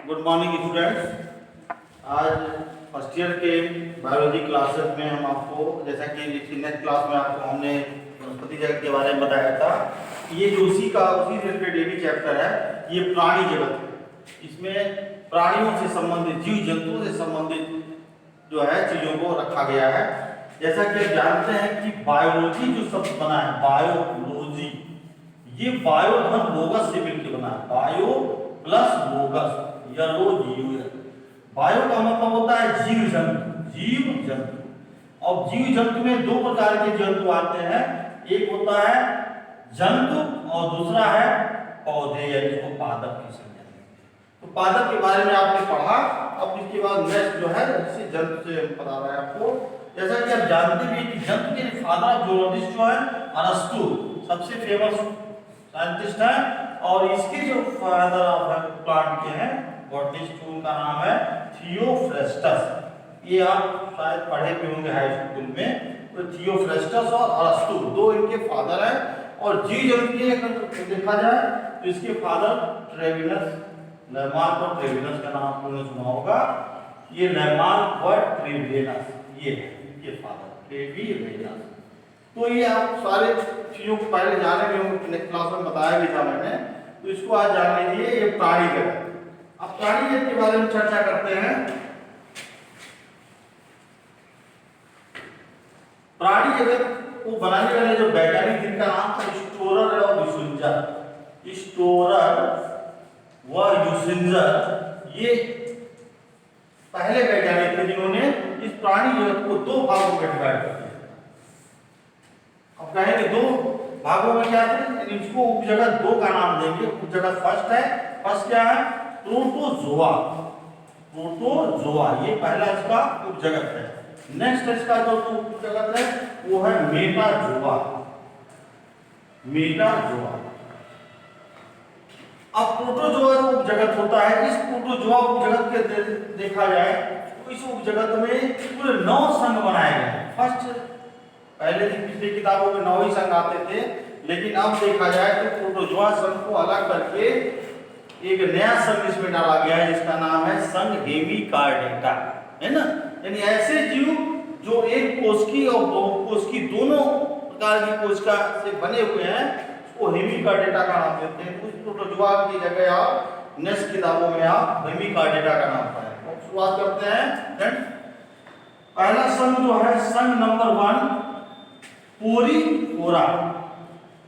Good morning students. आज first year के biology classes में हम आपको, जैसा कि नेक्स्ट क्लास में आपको हमने वनस्पति जगत के बारे में बताया था, ये जो उसी से रिलेटेड एक चैप्टर है, ये प्राणी जगत है। इसमें प्राणियों से संबंधित, जीव जंतुओं से संबंधित जो है चीज़ों को रखा गया है। जैसा कि आप जानते हैं कि बायोलॉजी जो शब्द बना है, बायोलॉजी, ये बायो धन लोगस से मिलकर बना है। बायो प्लस लोगस, बायो का मतलब होता है जीव जंतु, जीव जंतु। और जीव जंतु में दो प्रकार के जंतु आते हैं, एक होता है जंतु और दूसरा है पौधे, यानी इसको पादप की संज्ञा देते हैं। तो पादप के बारे में आपने पढ़ा। अब इसके बाद नेक्स्ट जो है इसी जंतु से बता रहा है आपको। जैसा कि आप जानते भी कि जंतु के फादर ऑफ जूलॉजी जो है अरस्तु, सबसे फेमस साइंटिस्ट है। और इसके जो फादर ऑफ प्लांट के हैं बॉटनिस्ट, उनका नाम है थियोफ्रेस्टस। ये आप शायद पढ़े भी होंगे हाई स्कूल में। तो थियोफ्रेस्टस और अरस्तु दो इनके फादर हैं। और जीव जंतु के अगर देखा जाए तो इसके फादर ट्रेविनस, लेमार्क और ट्रेविनस का नाम आपने सुना होगा। ये लेमार्क व ट्रेविनस, ये फादर ट्रेविनस। तो ये आप सारे चीजों को पहले जाने भी होंगे, नेक्स्ट क्लास में बताया भी था मैंने। तो इसको आज जान लीजिए, ये प्राणी जगत। अब प्राणी जगत के बारे में चर्चा करते हैं। प्राणी जगत को बनाने वाले जो वैज्ञानिक, जिनका नाम था स्टोरर और यूसिंजर, स्टोरर व यूसिंजर, ये पहले वैज्ञानिक थे जिन्होंने इस प्राणी जगत को दो भागों में डिवाइड कर दिया। अब कहेंगे दो भागों में क्या थे, इसको उपजगत दो का नाम देंगे। उपजगत फर्स्ट है, फर्स्ट क्या है, प्रोटोजोआ। प्रोटोजोआ ये पहला इसका उपजगत है। नेक्स्ट इसका जो उपजगत है वो है मेटाजोआ। मेटाजोआ। अब प्रोटोजोआ जो उपजगत होता है, इस प्रोटोजोआ उपजगत के देखा जाए तो इस उपजगत में पूरे 9 संघ बनाए गए हैं। फर्स्ट पहले दिन पिछली किताबों में 9 ही संघ आते थे, लेकिन अब देखा जाए तो प्रोटोजोआ संघ को अलग करके एक नया संघ इसमें डाला गया है, जिसका नाम है संघ हेमिकार्डेटा, है ना। यानी ऐसे जीव जो एक कोशिकी और बहुकोशिकी दोनों प्रकार की कोशिका से बने हुए हैं, उसको हेमिकार्डेटा का नाम देते हैं। उस प्रोटोजोआ की जगह आप नेक्स्ट किताबों में आप हेमिकार्डेटा का नाम पाएंगे। तो शुरुआत करते हैं फ्रेंड्स। पहला संघ जो है संघ नंबर 1 पोरीफोरा,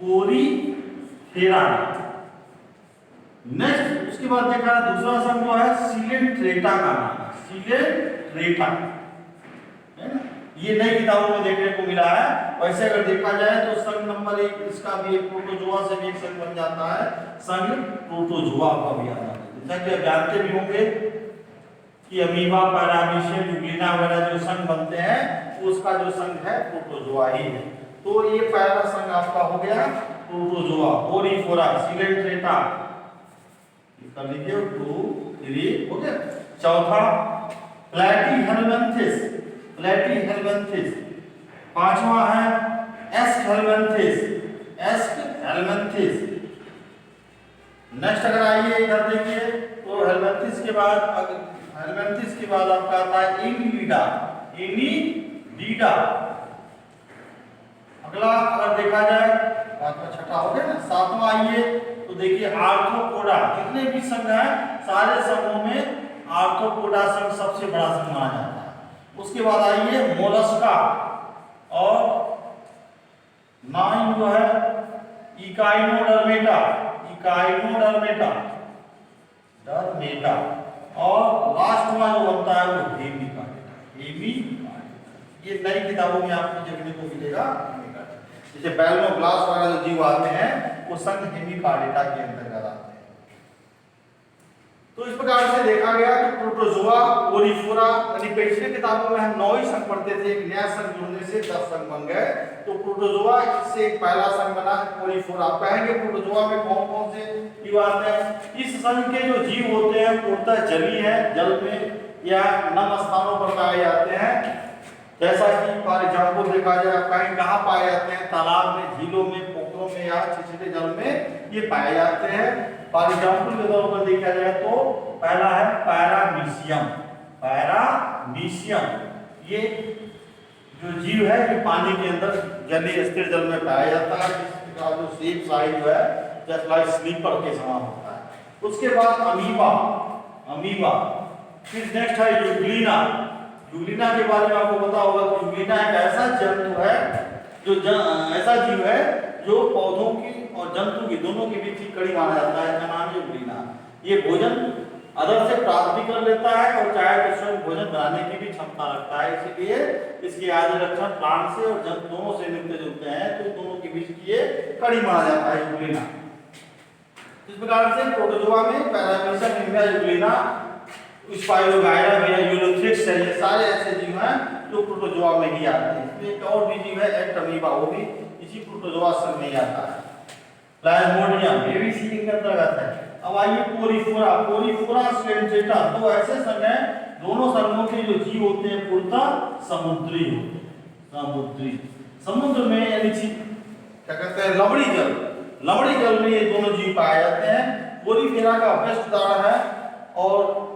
पोरीफेरा। नेक्स्ट उसके बाद देखा दूसरा संघ जो है सिलेंट्रेटा का नाम है, सिलेंट्रेटा, है ना। ये नई किताबों में देखने को मिला है। वैसे अगर देखा जाए तो संघ नंबर 1 इसका भी एक प्रोटोजोआ से भी एक संघ बन जाता है, संघ प्रोटोजोआ का भी आता है। जैसा कि आप जानते भी होंगे कि अमीबा, पैरामीशियम, यूग्लिना वगैरह जो संघ बनते हैं, उसका जो संघ है प्रोटोजोआ ही है। तो ये पहला संघ आपका हो गया प्रोटोजोआ, पोरीफोरा, सिलेंट्रेटा, कर लीजिए 2 3 हो गया। चौथा प्लैटीहेल्मिन्थेस, प्लैटीहेल्मिन्थेस। पांचवा है एस्कहेल्मिन्थेस, एस्कहेल्मिन्थेस। नेक्स्ट अगर आइए इधर देखिए तो हेल्मिन्थेस के बाद, हेल्मिन्थेस के बाद आपका आता है एनिलिडा, एनिलिडा। अगला अगर देखा जाए आपका छठा हो गया ना। सातवां आइए तो देखिए आर्थ्रोपोडा। जितने भी संघ हैं सारे संघों में आर्थ्रोपोडा संघ सबसे बड़ा संघ माना जाता है। उसके बाद आइए मोलस्का, और 9 जो है इकाइनोडर्मेटा, इकाइनोडर्मेटा, डर्मेटा। और लास्ट में जो बनता है वो हेमिकार्डेटा, हेमिकार्डेटा। ये नई किताबों में आपको देखने को मिलेगा। जैसे बैल्मोब्लास्ट वाला जो जीव आते हैं वो संघ हेमिकार्डेटा के अंतर्गत आते हैं। तो इस प्रकार से देखा गया तो प्रोटोजोआ, पोरीफोरा, यानी पिछले किताबों में हम 9 ही संघ पढ़ते थे, एक नया संघ जुड़ने से 10 संघ बन गए। तो प्रोटोजोआ से एक पहला संघ बना पोरीफोरा। आप कहेंगे प्रोटोजोआ में कौन कौन से जीव आते हैं। इस संघ के जो जीव होते हैं पूर्णतः जलीय है, जल में या नम स्थानों पर पाए जाते हैं। जैसा कि फॉर एग्जाम्पल देखा जाए, कहीं कहाँ पाए जाते हैं, तालाब में, झीलों में, पोखरों में या छिछले जल में ये पाए जाते हैं। फॉर एग्जाम्पल के तौर पर देखा जाए तो पहला है पैरामीशियम। पैरामीशियम ये जो जीव है ये पानी के अंदर जलीय स्थिर जल में पाया जाता है, जिसका जो शेप साइज है जस्ट लाइक स्लीपर के समान होता है। उसके बाद अमीबा। अमीबा फिर नेक्स्ट है यूग्लिना। यूग्लिना के बारे में आपको पता होगा कि यूग्लिना एक ऐसा जंतु है जो ऐसा जीव है जो पौधों की और जंतु की दोनों के बीच की कड़ी माना जाता है, इसका नाम है यूग्लिना। ये भोजन अदर से प्राप्त भी कर लेता है और चाहे तो स्वयं भोजन बनाने की भी क्षमता रखता है, इसलिए इसके आदि लक्षण प्लांट से और जंतु दोनों से मिलते जुलते हैं, तो दोनों के बीच की ये कड़ी माना जाता है यूग्लिना। इस प्रकार से प्रोटोजोआ में पैरामीशियम, निम्बिया, यूग्लिना, स्पाइरोगाइरा भी है, यूलोथ्रिक्स है, ये सारे ऐसे जीव हैं जो प्रोटोजोआ में ही आते हैं। इसमें एक और भी जीव है एक्ट अमीबा, वो भी इसी प्रोटोजोआ संघ में ही आता है। प्लाज्मोडियम ये भी इसी के अंतर्गत है। अब आइए पोरीफोरा। पोरीफोरा सिलेंट्रेटा, तो ऐसे संघ हैं, दोनों संघों के जो जीव होते हैं पूर्णतः समुद्री होते हैं। समुद्री समुद्र में यानी क्या कहते हैं लवणी जल, लवणी जल में ये दोनों जीव पाए जाते हैं। पोरीफेरा का बेस्ट उदाहरण है। और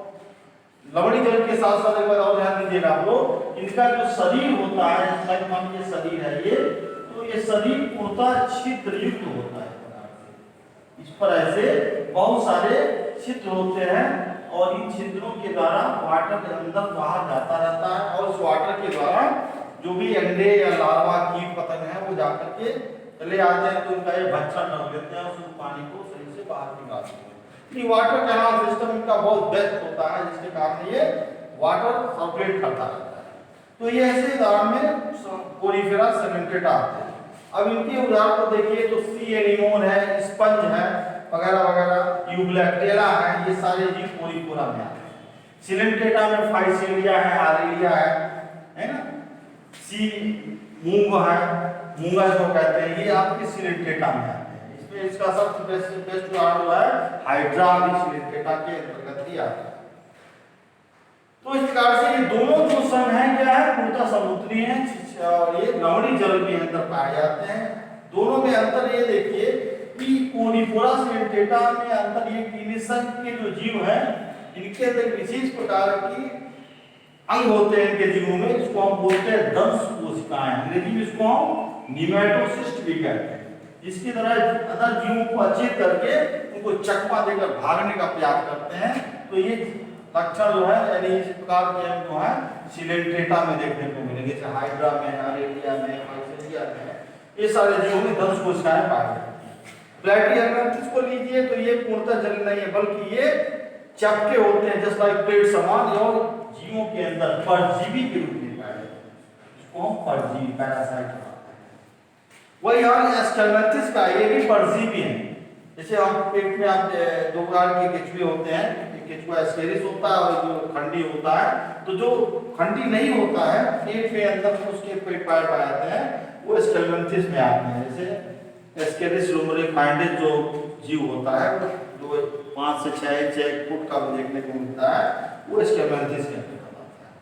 लवणी जल के साथ साथ एक बार और ध्यान दीजिएगा आप लोग, इनका जो शरीर होता है, मान लीजिए शरीर है ये, तो ये शरीर पूर्णतः छिद्र युक्त होता है। इस पर ऐसे बहुत सारे छिद्र होते हैं और इन छिद्रों के द्वारा वाटर अंदर बाहर जाता रहता है और उस वाटर के द्वारा जो भी अंडे या लार्वा कीट पतंग है वो जाकर के चले आते हैं, तो उनका ये बच्चा कर लेते हैं, उस पानी को सही से बाहर निकालते हैं। ये वाटर कैनाल सिस्टम इनका बहुत बेस्ट होता है, जिसके कारण ये वाटर सर्कुलेट करता रहता है। तो ये ऐसे उदाहरण में पोरीफेरा सिलेंट्रेटा आते हैं। अब इनके उदाहरण को देखिए तो सी एनीमोन है, स्पंज है वगैरह वगैरह, यूग्लैक्टेरा है, ये सारे जीव पोरीफोरा में आते हैं। सिलेंट्रेटा में फाइसेलिया है, आरेलिया है ना, सी मूंग है, मूंगा जो कहते हैं, ये आपके सिलेंट्रेटा में आते हैं। इसमें इसका सबसे बेस्ट उदाहरण है हाइड्रा, भी सिलेंट्रेटा के अंतर्गत ही आता है। तो इस प्रकार से ये दोनों जो संघ हैं क्या है पूर्णतः समुद्री हैं और ये लवणी जल के अंदर पाए जाते हैं। दोनों में अंतर ये देखिए कि पोरीफोरा सिलेंट्रेटा में अंतर ये कि इन संघ के जो जीव हैं इनके अंदर विशेष प्रकार की अंग होते हैं इनके जीवों में, इसको हम बोलते हैं दंश कोशिकाएं, अंग्रेजी में इसको हम निमेटोसिस्ट भी कहते हैं। इसकी तरह अदर जीवों को अचेत करके उनको चकमा देकर भागने का प्रयास करते हैं। तो ये लक्षण जो है यानी इस प्रकार के हम जो है सिलेंट्रेटा में देखने को मिलेंगे, जैसे हाइड्रा में, आरेलिया में, फाइसेलिया में, ये सारे जीवों में दंश कोशिकाएं पाई जाती हैं। प्लैटिहेल्मिन्थस को लीजिए तो ये पूर्णतः जल नहीं है, बल्कि ये चपटे होते हैं जस्ट लाइक प्लेट समान, और जीवों के अंदर परजीवी के रूप में पाए जाते हैं, इसको हम परजीवी पैरासाइट कहते हैं। वही हाल एस्केलेंथिस का, ये भी परजीवी है। जैसे हम पेट में आप दो प्रकार के केचुए होते हैं, केचुआ एस्केरिस होता है और जो खंडी होता है। तो जो खंडी नहीं होता है पेट में अंदर उसके पेट पाए जाते हैं वो एस्केलेंथिस में आते हैं। जैसे एस्केरिस लुम्ब्रिकाइडेस जो जीव होता है जो 5 से 6 इंच 1 फुट का भी देखने को मिलता है, वो एस्केलेंथिस के अंतर्गत आता है।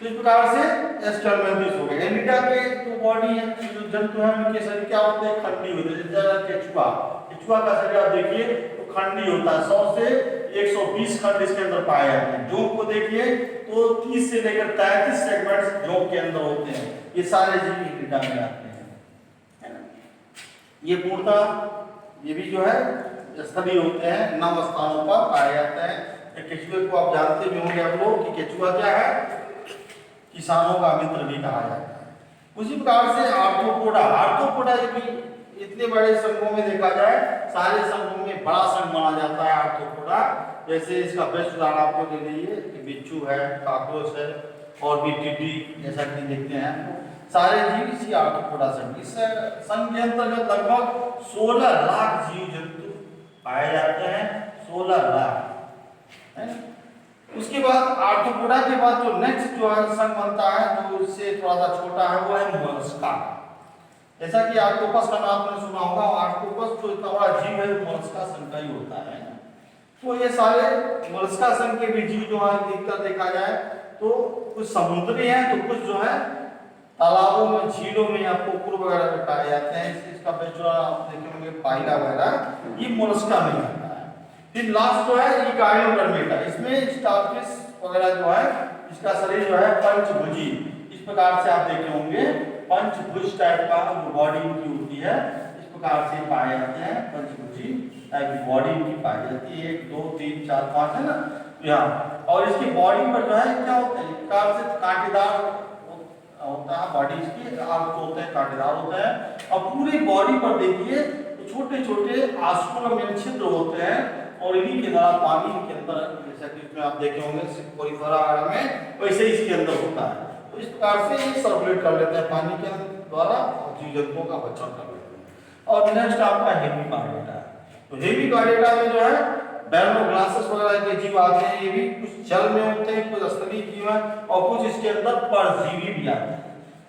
तो इस प्रकार से एस्केलेंथिस हो गया। एनिडा के तो बॉडी है, जो जंतु है उनके शरीर क्या होते हैं खंडी होते हैं। जैसे केचुआ, केचुआ का शरीर आप देखिए तो खंडी होता है, 100 से 120 खंड इसके अंदर पाए जाते हैं। जोंक को देखिए तो 30 से लेकर 33 सेगमेंट्स जोंक के अंदर होते हैं। ये सारे जीव एनिडा में आते हैं, है ना। ये पूर्णतः ये भी जो है स्थलीय होते हैं, नम स्थानों पर पाए जाते हैं। केचुए को आप जानते भी होंगे आप लोग कि केचुआ क्या है, किसानों का मित्र भी कहा जाता है। उसी प्रकार से आर्थ्रोपोडा, आर्थ्रोपोडा भी इतने बड़े संघों में देखा जाए सारे संघों में बड़ा संघ माना जाता है आर्थ्रोपोडा। जैसे इसका बेस्ट उदाहरण आपको दे दीजिए कि बिच्छू है, काकरोच है और भी टिड्डी जैसा कि देखते हैं, सारे जीव इसी आर्थ्रोपोडा संघ। इस संघ के अंतर्गत लगभग 16 लाख जीव जंतु पाए जाते हैं, 16 लाख, है ना। उसके बाद आर्थ्रोपोडा के बाद जो नेक्स्ट जो है संघ बनता है जो इससे थोड़ा सा छोटा है वो है मोलस्का। जैसा कि ऑक्टोपस का नाम आपने सुना होगा, ऑक्टोपस जो इतना बड़ा जीव है वो मोलस्का संघ का ही होता है। तो ये सारे मोलस्का संघ के भी जीव जो है अधिकतर देखा जाए तो कुछ समुद्री हैं तो कुछ जो है तालाबों में, झीलों में या पोखर वगैरह में पाए जाते हैं। इसका बेस्ट आप देखे होंगे पाइला वगैरह, ये मोलस्का में आता है। फिर लास्ट जो है ये गायोडर्मेटा, इसमें स्टारफिश वगैरह जो है इसका शरीर जो है पंचभुजी, इस प्रकार से आप देखे होंगे पंचभुज टाइप का जो बॉडी इनकी होती है इस प्रकार से पाए जाते हैं, पंचभुजी टाइप की बॉडी इनकी पाई जाती है। 1 2 3 4 5 है ना यहाँ। और इसकी बॉडी पर जो है क्या होता है, इस प्रकार से कांटेदार होता है बॉडी इसकी, आग होते हैं कांटेदार होता है। और पूरी बॉडी पर देखिए तो छोटे छोटे आस्कुलम यानी छिद्र होते हैं और इन्हीं के द्वारा पानी के अंदर, जैसा कि इसमें आप देखे होंगे कोरिफेरा वगैरह में, वैसे इसके अंदर होता है। तो इस प्रकार से ये सर्कुलेट कर लेते हैं पानी के द्वारा और जीव जंतुओं का बचाव कर लेते हैं। और नेक्स्ट आपका हेमिकार्डेटा है। तो हेमिकार्डेटा में जो है बैरनोग्लासेस वगैरह के जीव आते हैं, ये भी कुछ जल में होते हैं, कुछ स्थलीय जीव है और कुछ इसके अंदर परजीवी भी आते हैं।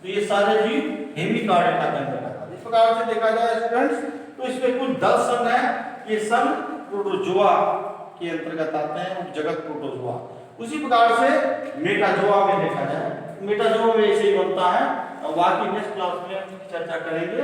तो ये सारे जीव हेमिकार्डेटा के अंदर आते हैं। इस प्रकार से देखा जाए स्टूडेंट्स तो इसमें कुल 10 संघ है। ये संघ प्रोटोजोआ के अंतर्गत आते हैं, उपजगत प्रोटोजोआ। उसी प्रकार से मेटाजोआ में देखा जाए, मेटाजोआ में ऐसे ही बनता है। बाकी नेक्स्ट क्लास में चर्चा करेंगे।